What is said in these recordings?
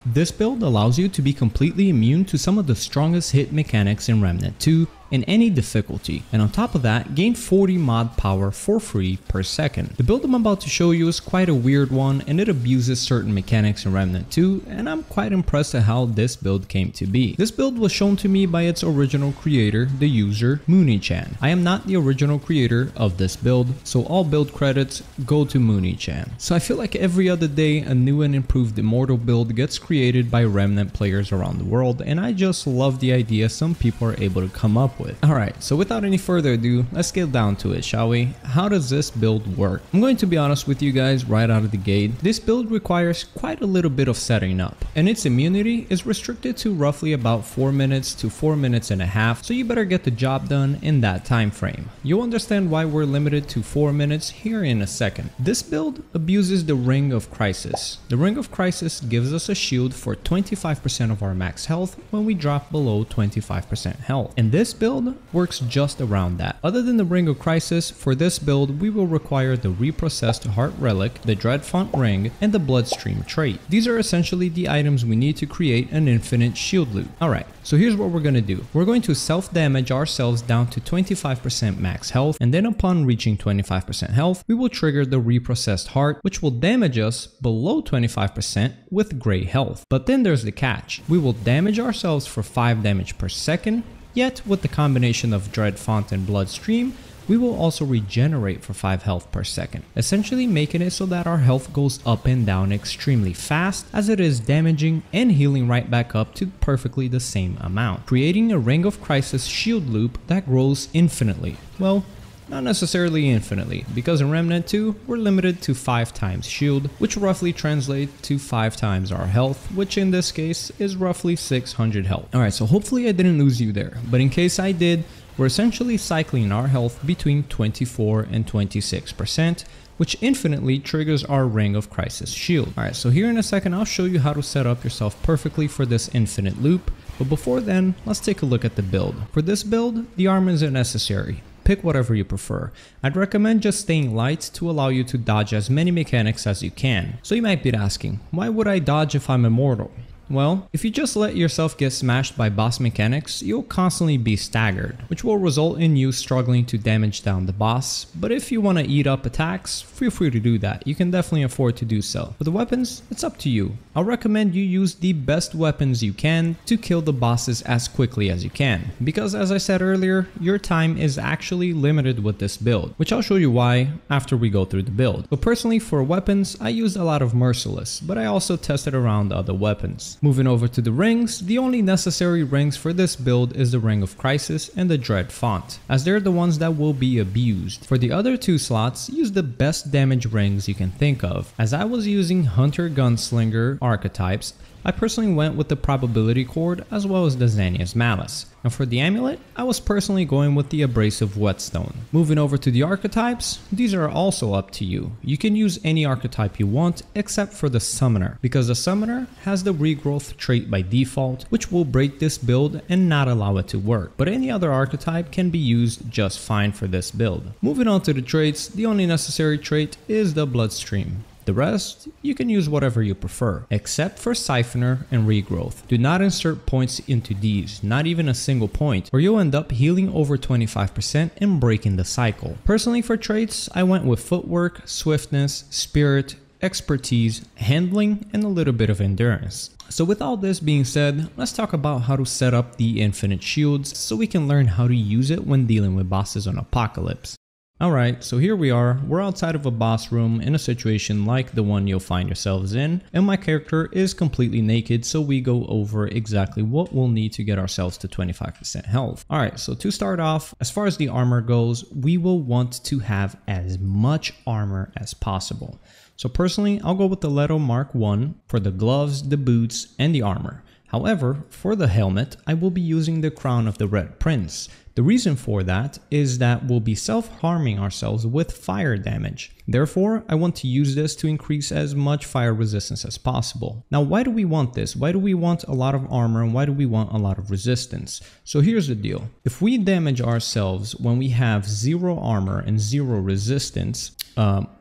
This build allows you to be completely immune to some of the strongest hit mechanics in Remnant 2 in any difficulty, and on top of that, gain 40 mod power for free per second. The build I'm about to show you is quite a weird one, and it abuses certain mechanics in Remnant 2, and I'm quite impressed at how this build came to be. This build was shown to me by its original creator, the user Mooney-chan. I am not the original creator of this build, so all build credits go to Mooney-chan. So I feel like every other day a new and improved Immortal build gets created by Remnant players around the world, and I just love the idea some people are able to come up with. Alright, so without any further ado, let's get down to it, shall we? How does this build work? I'm going to be honest with you guys right out of the gate. This build requires quite a little bit of setting up, and its immunity is restricted to roughly about 4 minutes to 4 minutes and a half, so you better get the job done in that time frame. You'll understand why we're limited to 4 minutes here in a second. This build abuses the Ring of Crisis. The Ring of Crisis gives us a shield for 25% of our max health when we drop below 25% health, and this build works just around that. Other than the Ring of Crisis, for this build we will require the Reprocessed Heart Relic, the Dreadfont Ring, and the Bloodstream trait. These are essentially the items we need to create an infinite shield loop. Alright, so here's what we're going to do. We're going to self-damage ourselves down to 25% max health, and then upon reaching 25% health, we will trigger the Reprocessed Heart, which will damage us below 25% with gray health. But then there's the catch. We will damage ourselves for 5 damage per second, yet with the combination of Dreadfont and Bloodstream, we will also regenerate for 5 health per second, essentially making it so that our health goes up and down extremely fast as it is damaging and healing right back up to perfectly the same amount, creating a Ring of Crisis shield loop that grows infinitely. Well, not necessarily infinitely, because in Remnant 2, we're limited to 5 times shield, which roughly translates to 5 times our health, which in this case is roughly 600 health. Alright, so hopefully I didn't lose you there, but in case I did, we're essentially cycling our health between 24 and 26%, which infinitely triggers our Ring of Crisis shield. Alright, so here in a second I'll show you how to set up yourself perfectly for this infinite loop, but before then, let's take a look at the build. For this build, the armor isn't necessary. Pick whatever you prefer. I'd recommend just staying light to allow you to dodge as many mechanics as you can. So you might be asking, why would I dodge if I'm immortal? Well, if you just let yourself get smashed by boss mechanics, you'll constantly be staggered, which will result in you struggling to damage down the boss. But if you want to eat up attacks, feel free to do that. You can definitely afford to do so. For the weapons, it's up to you. I'll recommend you use the best weapons you can to kill the bosses as quickly as you can, because as I said earlier, your time is actually limited with this build, which I'll show you why after we go through the build. But personally, for weapons, I used a lot of Merciless, but I also tested around other weapons. Moving over to the rings, the only necessary rings for this build is the Ring of Crisis and the Dreadfont, as they're the ones that will be abused. For the other 2 slots, use the best damage rings you can think of. As I was using Hunter Gunslinger archetypes, I personally went with the Probability Cord as well as the Xania's Malice. And for the amulet, I was personally going with the Abrasive Whetstone. Moving over to the archetypes, these are also up to you. You can use any archetype you want except for the Summoner, because the Summoner has the Regrowth trait by default, which will break this build and not allow it to work. But any other archetype can be used just fine for this build. Moving on to the traits, the only necessary trait is the Bloodstream. The rest, you can use whatever you prefer, except for Siphoner and Regrowth. Do not insert points into these, not even a single point, or you'll end up healing over 25% and breaking the cycle. Personally for traits, I went with Footwork, Swiftness, Spirit, Expertise, Handling, and a little bit of Endurance. So with all this being said, let's talk about how to set up the infinite shields so we can learn how to use it when dealing with bosses on Apocalypse. Alright, so here we are, we're outside of a boss room in a situation like the one you'll find yourselves in, and my character is completely naked, so we go over exactly what we'll need to get ourselves to 25% health. Alright, so to start off, as far as the armor goes, we will want to have as much armor as possible. So personally, I'll go with the Leto Mark 1 for the gloves, the boots, and the armor. However, for the helmet, I will be using the Crown of the Red Prince, The reason for that is that we'll be self-harming ourselves with fire damage. Therefore, I want to use this to increase as much fire resistance as possible. Now, why do we want this? Why do we want a lot of armor and why do we want a lot of resistance? So here's the deal. If we damage ourselves when we have 0 armor and 0 resistance,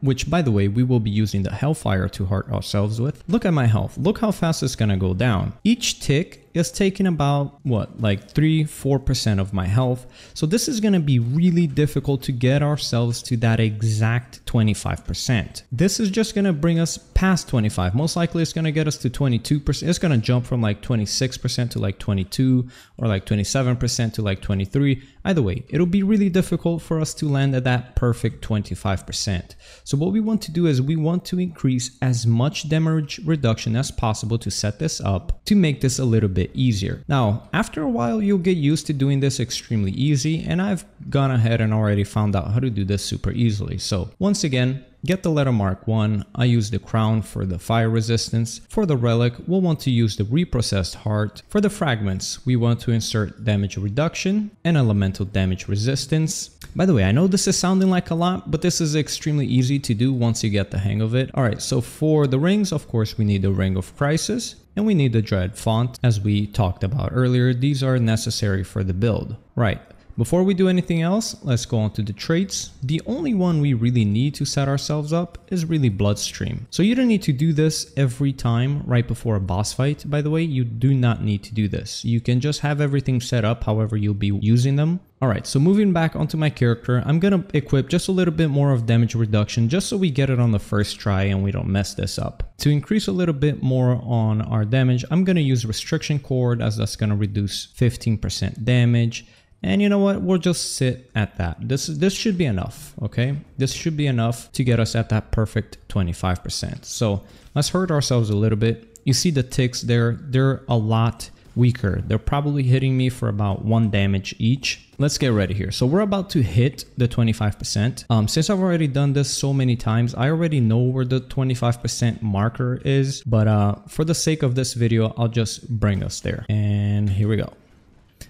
which by the way, we will be using the Hellfire to hurt ourselves with. Look at my health. Look how fast it's gonna go down. Each tick is taking about what, like 3-4% of my health. So this is gonna be really difficult to get ourselves to that exact 25%. This is just gonna bring us past 25. Most likely it's gonna get us to 22%. It's gonna jump from like 26% to like 22 or like 27% to like 23. Either way, it'll be really difficult for us to land at that perfect 25%. So what we want to do is we want to increase as much damage reduction as possible to set this up to make this a little bit easier. Now, after a while, you'll get used to doing this extremely easy, and I've gone ahead and already found out how to do this super easily. So once again, get the letter mark 1. I use the crown for the fire resistance. For the relic, we'll want to use the reprocessed heart. For the fragments, we want to insert damage reduction and elemental damage resistance. By the way, I know this is sounding like a lot, but this is extremely easy to do once you get the hang of it. All right, so for the rings, of course, we need the Ring of Crisis and we need the Dread font. As we talked about earlier, these are necessary for the build. Right. Before we do anything else, let's go on to the traits. The only one we really need to set ourselves up is really Bloodstream. So you don't need to do this every time right before a boss fight. By the way, you do not need to do this. You can just have everything set up however you'll be using them. Alright, so moving back onto my character, I'm gonna equip just a little bit more of damage reduction just so we get it on the first try and we don't mess this up. To increase a little bit more on our damage, I'm gonna use Restriction Cord, as that's gonna reduce 15% damage. And you know what? We'll just sit at that. This should be enough, okay? This should be enough to get us at that perfect 25%. So let's hurt ourselves a little bit. You see the ticks there, they're a lot weaker. They're probably hitting me for about 1 damage each. Let's get ready here. So we're about to hit the 25%. Since I've already done this so many times, I already know where the 25% marker is. But for the sake of this video, I'll just bring us there. And here we go.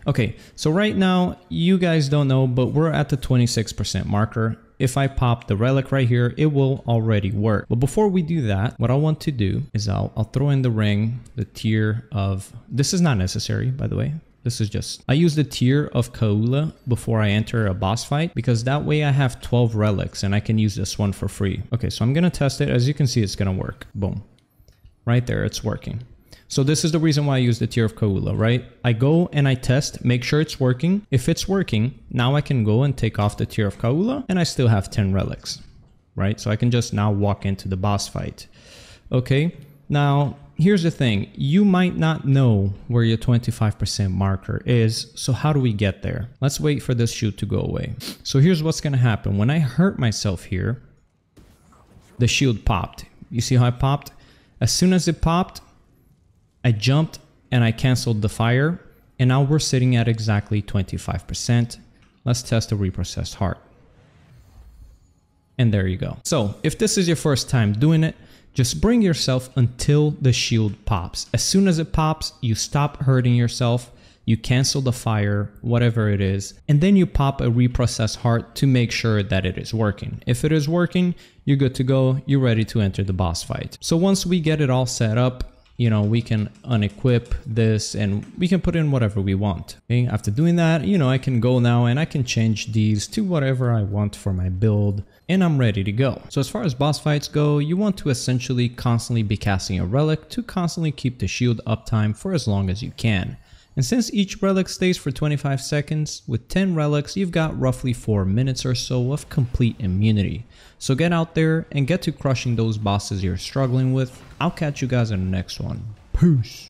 Okay, so right now, you guys don't know, but we're at the 26% marker. If I pop the relic right here, it will already work. But before we do that, what I want to do is I'll throw in the ring, the tier of... This is not necessary, by the way. This is just... I use the tier of Kaula before I enter a boss fight, because that way I have 12 relics and I can use this one for free. Okay, so I'm going to test it. As you can see, it's going to work. Boom. Right there, it's working. So this is the reason why I use the tier of Kaula, right? I go and I test, make sure it's working. If it's working, now I can go and take off the tier of Kaula and I still have 10 relics, right? So I can just now walk into the boss fight. Okay, now here's the thing. You might not know where your 25% marker is. So how do we get there? Let's wait for this shoot to go away. So here's what's going to happen. When I hurt myself here, the shield popped. You see how it popped? As soon as it popped, I jumped and I canceled the fire, and now we're sitting at exactly 25%. Let's test the reprocessed heart. And there you go. So if this is your first time doing it, just bring yourself until the shield pops. As soon as it pops, you stop hurting yourself, you cancel the fire, whatever it is, and then you pop a reprocessed heart to make sure that it is working. If it is working, you're good to go, you're ready to enter the boss fight. So once we get it all set up, you know, we can unequip this and we can put in whatever we want. Okay? After doing that, you know, I can go now and I can change these to whatever I want for my build, and I'm ready to go. So as far as boss fights go, you want to essentially constantly be casting a relic to constantly keep the shield uptime for as long as you can. And since each relic stays for 25 seconds, with 10 relics, you've got roughly 4 minutes or so of complete immunity. So get out there and get to crushing those bosses you're struggling with. I'll catch you guys in the next one. Peace.